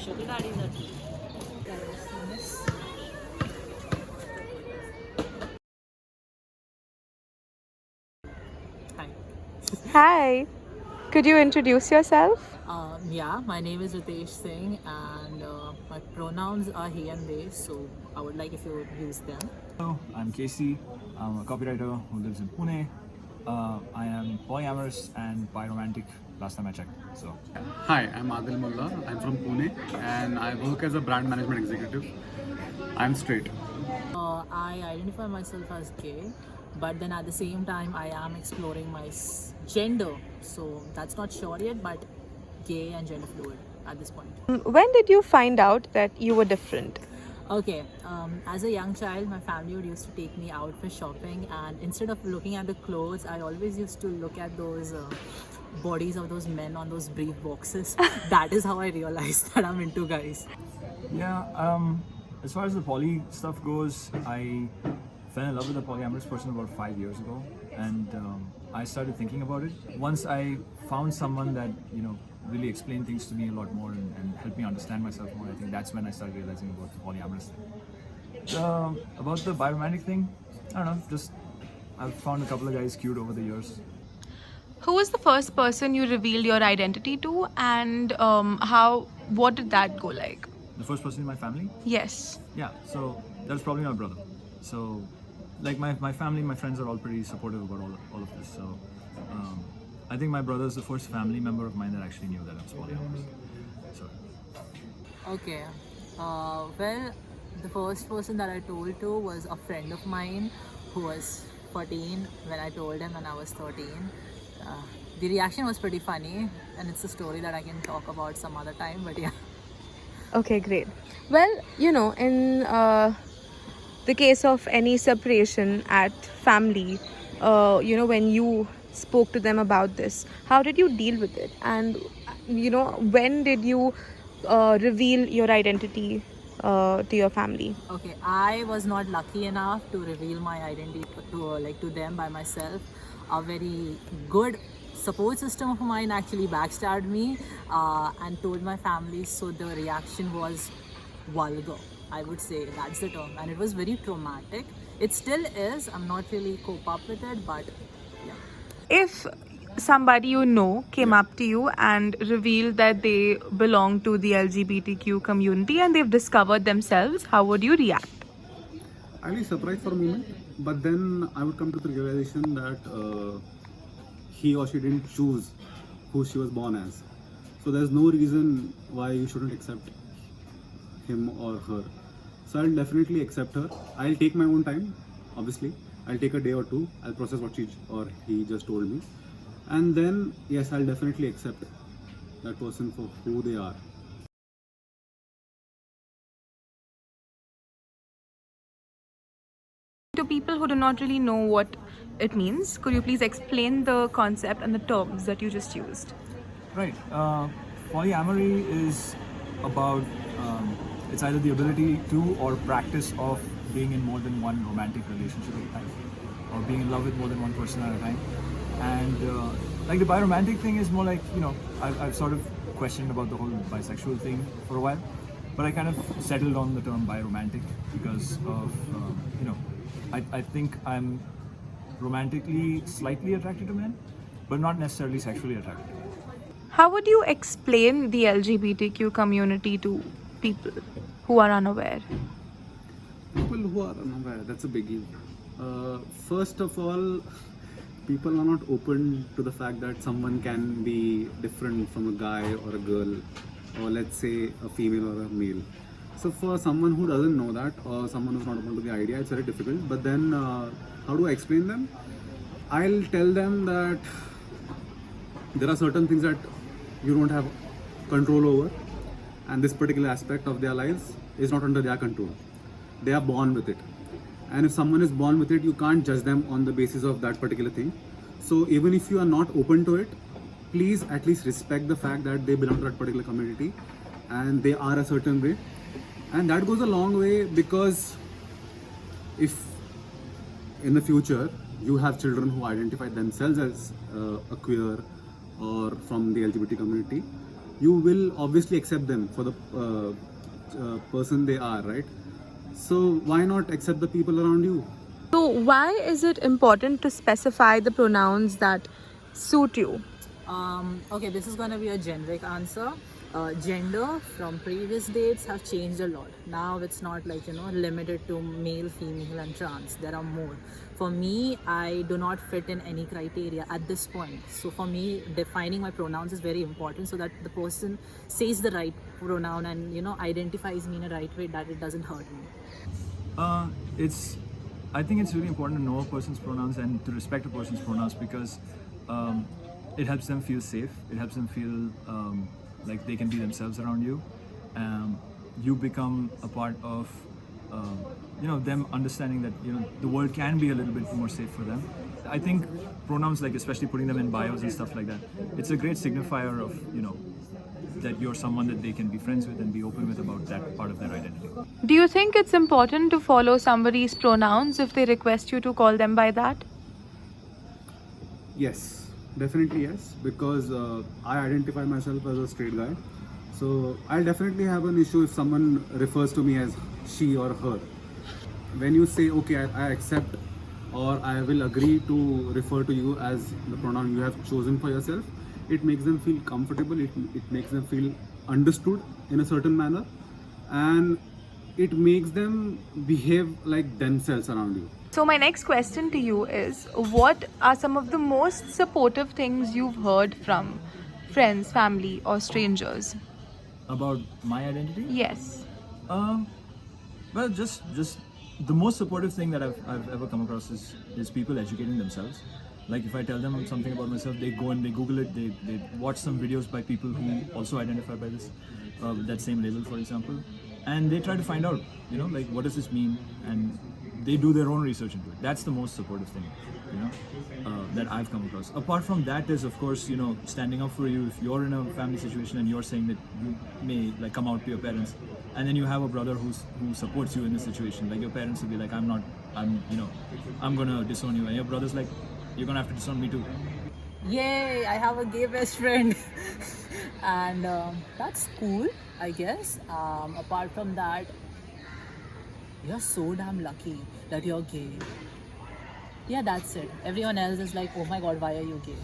sugar daddies are true. Hi. Hi, could you introduce yourself? Yeah, my name is Ritesh Singh and my pronouns are he and they, so I would like if you would use them. Hello, I'm Casey. I'm a copywriter who lives in Pune. I am polyamorous and biromantic last time I checked. So, Hi, I'm Adil Mullah. I'm from Pune and I work as a brand management executive. I'm straight. I identify myself as gay, but then at the same time, I am exploring my gender, so that's not sure yet, but gay and gender fluid at this point. When did you find out that you were different? Okay, as a young child, my family would used to take me out for shopping, and instead of looking at the clothes, I always used to look at those bodies of those men on those brief boxes. That is how I realized that I'm into guys. yeah, as far as the poly stuff goes, I fell in love with a polyamorous person about 5 years ago, and I started thinking about it. Once I found someone that, really explained things to me a lot more and helped me understand myself more, I think that's when I started realizing about the polyamorous thing. About the biromantic thing, I don't know, just I've found a couple of guys cute over the years. Who was the first person you revealed your identity to, and what did that go like? The first person in my family? Yes. Yeah, so that's probably my brother. So, like my family, my friends are all pretty supportive about all of this. So, I think my brother is the first family member of mine that actually knew that I was polyamorous. So, Okay. Well, the first person that I told to was a friend of mine who was 14 when I told him when I was 13. The reaction was pretty funny, and it's a story that I can talk about some other time, but yeah. Okay, great. Well, in the case of any separation at family, when you spoke to them about this, how did you deal with it? And, when did you reveal your identity to your family? Okay, I was not lucky enough to reveal my identity to them by myself. A very good support system of mine actually backstabbed me and told my family. So the reaction was vulgar. I would say that's the term, and it was very traumatic. It still is. I'm not really cope up with it, but yeah. If somebody came up to you and revealed that they belong to the LGBTQ community and they've discovered themselves, how would you react? I'll be surprised for a moment, but then I would come to the realization that he or she didn't choose who she was born as. So there's no reason why you shouldn't accept him or her. So I'll definitely accept her. I'll take my own time, obviously. I'll take a day or two. I'll process what she or he just told me. And then, yes, I'll definitely accept that person for who they are. To people who do not really know what it means, could you please explain the concept and the terms that you just used? right, polyamory is about it's either the ability to or practice of being in more than one romantic relationship at a time, or being in love with more than one person at a time. And like the biromantic thing is more like, I've sort of questioned about the whole bisexual thing for a while, but I kind of settled on the term biromantic because of, I think I'm romantically slightly attracted to men, but not necessarily sexually attracted to men. How would you explain the LGBTQ community to people who are unaware? People who are unaware, that's a biggie. First of all, people are not open to the fact that someone can be different from a guy or a girl, or let's say a female or a male. So for someone who doesn't know that, or someone who's not open to the idea, it's very difficult. But then, how do I explain them? I'll tell them that there are certain things that you don't have control over, and this particular aspect of their lives is not under their control. They are born with it, and if someone is born with it, you can't judge them on the basis of that particular thing. So even if you are not open to it, please at least respect the fact that they belong to that particular community and they are a certain way, and that goes a long way, because if in the future you have children who identify themselves as a queer or from the LGBT community, you will obviously accept them for the person they are, right? So why not accept the people around you? So, why is it important to specify the pronouns that suit you? Okay, this is gonna be a generic answer. Gender from previous dates have changed a lot. Now it's not like limited to male, female, and trans. There are more. For me, I do not fit in any criteria at this point. So for me, defining my pronouns is very important so that the person says the right pronoun and identifies me in a right way that it doesn't hurt me. It's I think it's really important to know a person's pronouns and to respect a person's pronouns because it helps them feel safe. It helps them feel like they can be themselves around you. You become a part of them understanding that the world can be a little bit more safe for them. I think pronouns, like especially putting them in bios and stuff like that, it's a great signifier of that you're someone that they can be friends with and be open with about that part of their identity. Do you think it's important to follow somebody's pronouns if they request you to call them by that? Yes, definitely yes, because I identify myself as a straight guy. So I'll definitely have an issue if someone refers to me as she or her. When you say, okay, I accept or I will agree to refer to you as the pronoun you have chosen for yourself, it makes them feel comfortable, it makes them feel understood in a certain manner, and it makes them behave like themselves around you. So, my next question to you is, what are some of the most supportive things you've heard from friends, family, or strangers? About my identity? Yes. Well, just the most supportive thing that I've ever come across is people educating themselves. Like if I tell them something about myself, they go and they Google it, they watch some videos by people who also identify by this, that same label, for example, and they try to find out, like what does this mean, and they do their own research into it. That's the most supportive thing, that I've come across. Apart from that is, of course, standing up for you if you're in a family situation and you're saying that you may like come out to your parents, and then you have a brother who supports you in this situation. Like your parents will be like, I'm gonna disown you, and your brother's like, you're gonna have to disown me too. Yay, I have a gay best friend. And that's cool, I guess. Apart from that, you're so damn lucky that you're gay. Yeah, that's it. Everyone else is like, oh my god, why are you gay?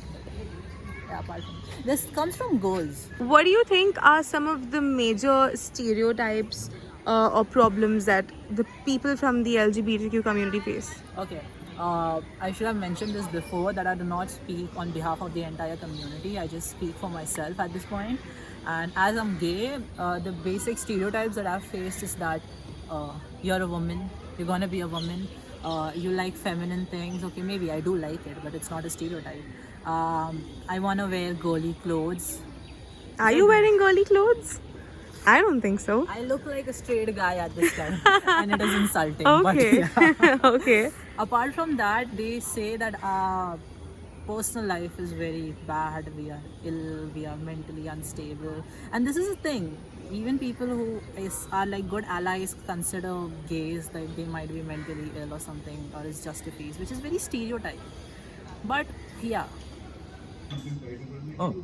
Yeah, apart from this comes from goals. What do you think are some of the major stereotypes or problems that the people from the LGBTQ community face? Okay. I should have mentioned this before that I do not speak on behalf of the entire community. I just speak for myself at this point. And as I'm gay, the basic stereotypes that I've faced is that you're a woman, you're gonna be a woman, you like feminine things. Okay, maybe I do like it, but it's not a stereotype. I wanna wear girly clothes. Are you wearing girly clothes? I don't think so. I look like a straight guy at this time, and it is insulting. Okay. But yeah. Okay. Apart from that, they say that our personal life is very bad. We are ill. We are mentally unstable, and this is a thing. Even people who are like good allies consider gays like they might be mentally ill or something, or it's just a phase, which is very stereotype. But yeah. Oh,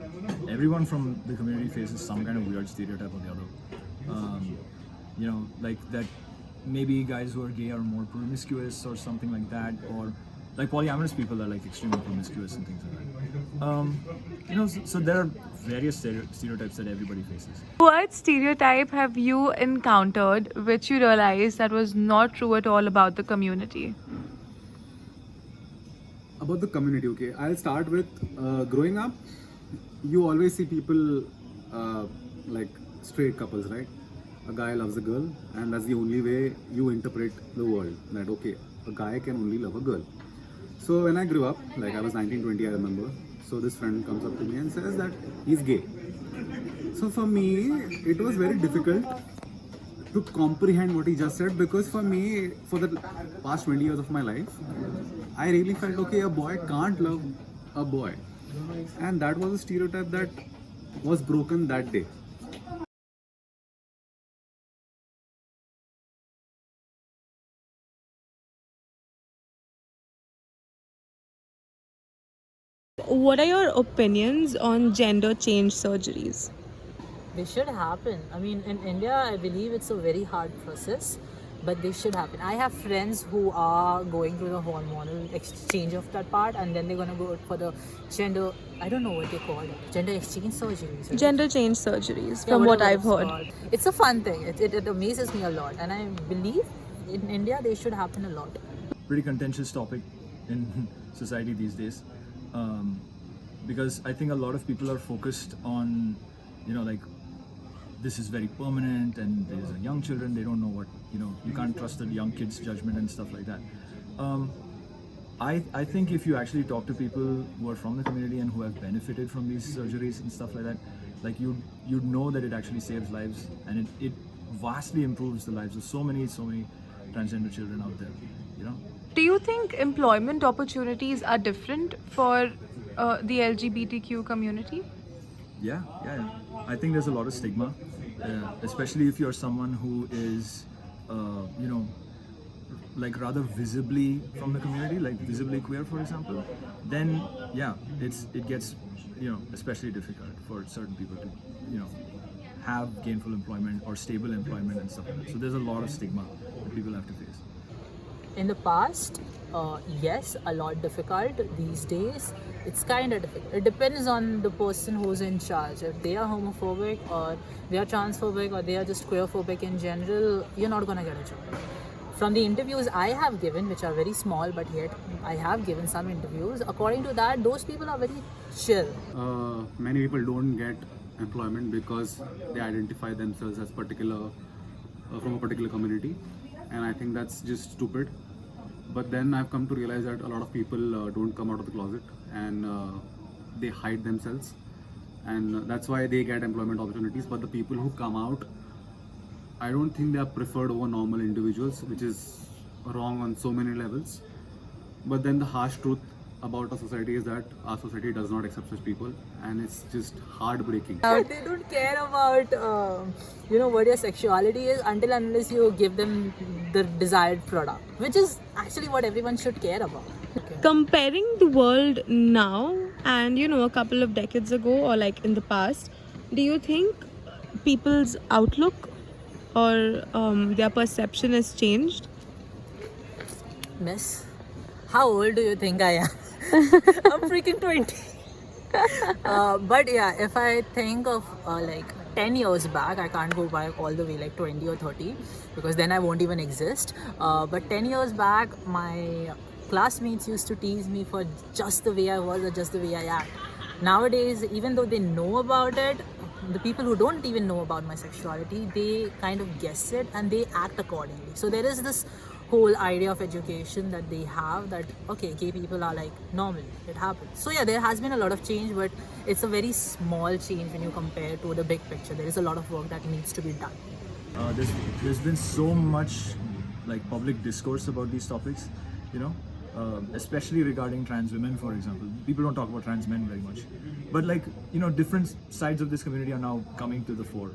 everyone from the community faces some kind of weird stereotype or the other. Like that maybe guys who are gay are more promiscuous or something like that, or like polyamorous people are like extremely promiscuous and things like that. So there are various stereotypes that everybody faces. What stereotype have you encountered which you realized that was not true at all about the community? About the community, okay, I'll start with growing up, you always see people like straight couples, right? A guy loves a girl, and that's the only way you interpret the world, that okay, a guy can only love a girl. So when I grew up, like I was 19, 20, I remember, so this friend comes up to me and says that he's gay. So for me, it was very difficult to comprehend what he just said, because for me, for the past 20 years of my life, I really felt, okay, a boy can't love a boy. And that was a stereotype that was broken that day. What are your opinions on gender change surgeries? They should happen. I mean, in India, I believe it's a very hard process, but they should happen. I have friends who are going through the hormonal exchange of that part, and then they're gonna go for the gender. I don't know what they call it. Gender exchange surgeries. Right? Gender change surgeries, Yeah, from what whatever I've it's heard. called. It's a fun thing. It amazes me a lot, and I believe in India they should happen a lot. Pretty contentious topic in society these days, because I think a lot of people are focused on, like, this is very permanent, and there's young children, they don't know what, you can't trust the young kids' judgment and stuff like that. I think if you actually talk to people who are from the community and who have benefited from these surgeries and stuff like that, like you'd know that it actually saves lives, and it vastly improves the lives of so many transgender children out there, Do you think employment opportunities are different for the LGBTQ community? Yeah. I think there's a lot of stigma, especially if you're someone who is, like rather visibly from the community, like visibly queer, for example. Then yeah, it gets, especially difficult for certain people to, have gainful employment or stable employment and stuff like that. So there's a lot of stigma that people have to face. In the past, yes, a lot difficult. These days, it's kind of difficult. It depends on the person who's in charge. If they are homophobic, or they are transphobic, or they are just queerphobic in general, you're not gonna get a job. From the interviews I have given, which are very small, but yet I have given some interviews, according to that, those people are very chill. Many people don't get employment because they identify themselves as particular from a particular community, and I think that's just stupid. But then I've come to realize that a lot of people don't come out of the closet, and they hide themselves, and that's why they get employment opportunities. But the people who come out, I don't think they are preferred over normal individuals, which is wrong on so many levels. But then the harsh truth about our society is that our society does not accept such people, and it's just heartbreaking. They don't care about, what your sexuality is until and unless you give them the desired product, which is actually what everyone should care about. Okay. Comparing the world now and a couple of decades ago, or like in the past, do you think people's outlook or their perception has changed? Miss, how old do you think I am? I'm freaking 20. But yeah, if I think of like 10 years back, I can't go back all the way like 20 or 30 because then I won't even exist. But 10 years back, my classmates used to tease me for just the way I was or just the way I act. Nowadays, even though they know about it, the people who don't even know about my sexuality, they kind of guess it and they act accordingly. So there is this whole idea of education that they have that, okay, gay people are like normal, it happens. So yeah, there has been a lot of change, but it's a very small change when you compare to the big picture. There is a lot of work that needs to be done. There's been so much like public discourse about these topics, especially regarding trans women, for example. People don't talk about trans men very much, but like, different sides of this community are now coming to the fore.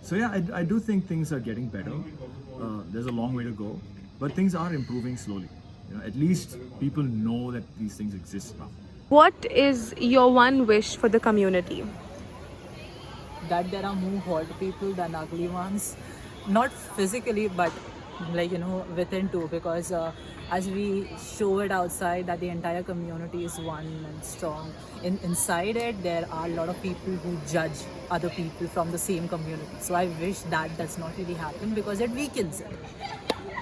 So yeah, I do think things are getting better. There's a long way to go, but things are improving slowly. At least people know that these things exist now. What is your one wish for the community? That there are more hot people than ugly ones, not physically, but like within too, because as we show it outside that the entire community is one and strong, inside it there are a lot of people who judge other people from the same community. So I wish that does not really happen because it weakens it.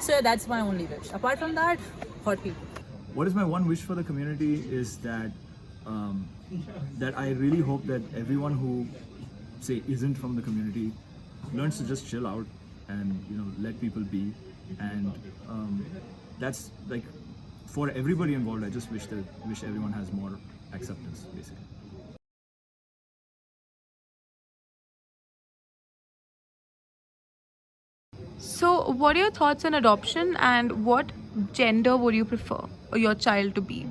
So yeah, that's my only wish. Apart from that, hot people. What is my one wish for the community is that that I really hope that everyone who say isn't from the community learns to just chill out and let people be, and that's like for everybody involved. I just wish everyone has more acceptance, basically. So, what are your thoughts on adoption, and what gender would you prefer your child to be?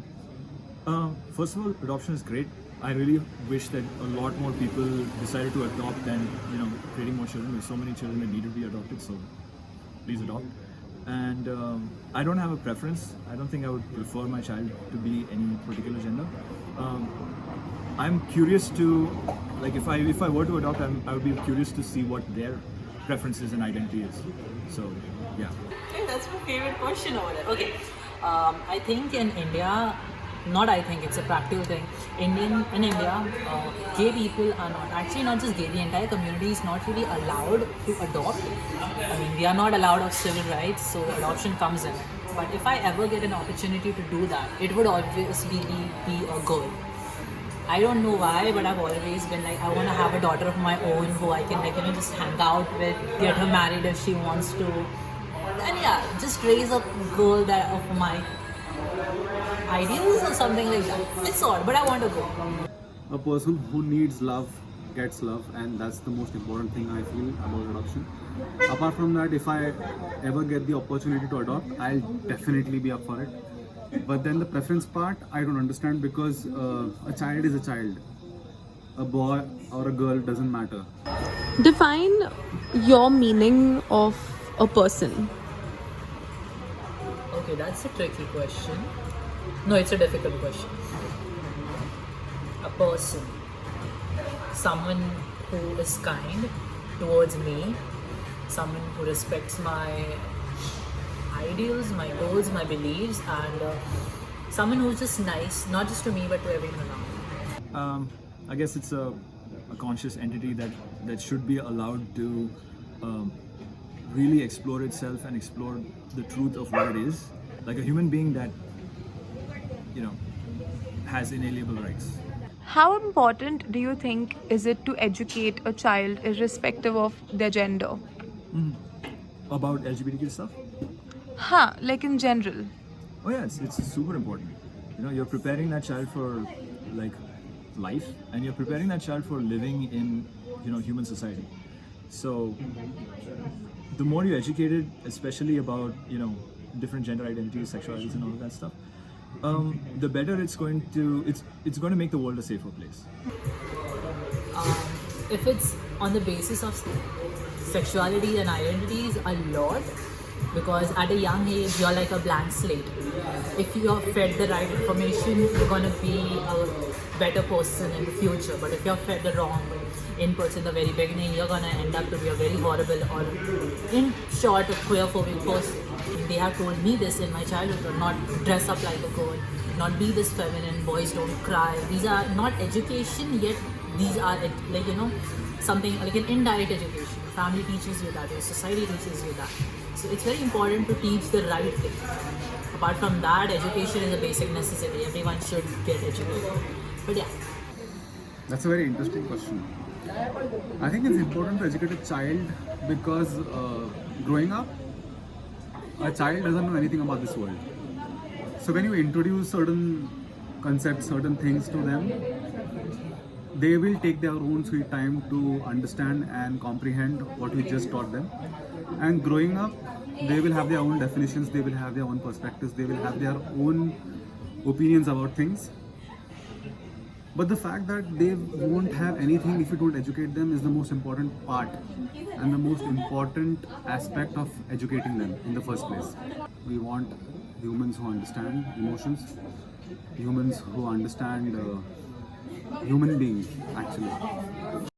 First of all, adoption is great. I really wish that a lot more people decided to adopt and creating more children. There's so many children that need to be adopted, so please adopt. And I don't have a preference. I don't think I would prefer my child to be any particular gender. Um, I'm curious to, like, if I were to adopt, I would be curious to see what their preferences and identity is. So, yeah. Hey, that's my favorite question over there. Okay, I think in India, not I think it's a practical thing. In India, gay people are not actually not just gay. The entire community is not really allowed to adopt. I mean, we are not allowed of civil rights, so adoption comes in. But if I ever get an opportunity to do that, it would always be a girl. I don't know why, but I've always been like, I want to have a daughter of my own who I can, like, just hang out with, get her married if she wants to, and yeah, just raise a girl that of my ideals or something like that. It's odd, but I want to go. A person who needs love gets love, and that's the most important thing I feel about adoption. Apart from that, if I ever get the opportunity to adopt, I'll definitely be up for it. But then the preference part, I don't understand, because a child is a child. A boy or a girl doesn't matter. Define your meaning of a person. Okay, that's a tricky question. No, it's a difficult question. A person, someone who is kind towards me, someone who respects my ideals, my goals, my beliefs, and someone who's just nice, not just to me but to everyone around. I guess it's a conscious entity that should be allowed to really explore itself and explore the truth of what it is. Like a human being that, has inalienable rights. How important do you think is it to educate a child irrespective of their gender? About LGBTQ stuff? Like in general. Oh yeah, it's super important. You're preparing that child for like life, and you're preparing that child for living in human society. So the more you educate it, especially about different gender identities, sexualities, and all of that stuff, the better it's going to make the world a safer place. If it's on the basis of sexuality and identities, a lot, because at a young age you're like a blank slate. If you're fed the right information, you're gonna be a better person in the future. But if you're fed the wrong inputs in the very beginning, you're gonna end up to be a very horrible, or in short, a queerphobic person. They have told me this in my childhood: not dress up like a girl, not be this feminine, boys don't cry. These are not education, yet these are something like an indirect education. Family teaches you that, your society teaches you that. So it's very important to teach the right thing. Apart from that, education is a basic necessity. Everyone should get educated. But yeah. That's a very interesting question. I think it's important to educate a child because growing up, a child doesn't know anything about this world. So when you introduce certain concepts, certain things to them, they will take their own sweet time to understand and comprehend what we just taught them. And growing up, they will have their own definitions, they will have their own perspectives, they will have their own opinions about things. But the fact that they won't have anything if you don't educate them is the most important part and the most important aspect of educating them in the first place. We want humans who understand emotions, humans who understand human beings actually.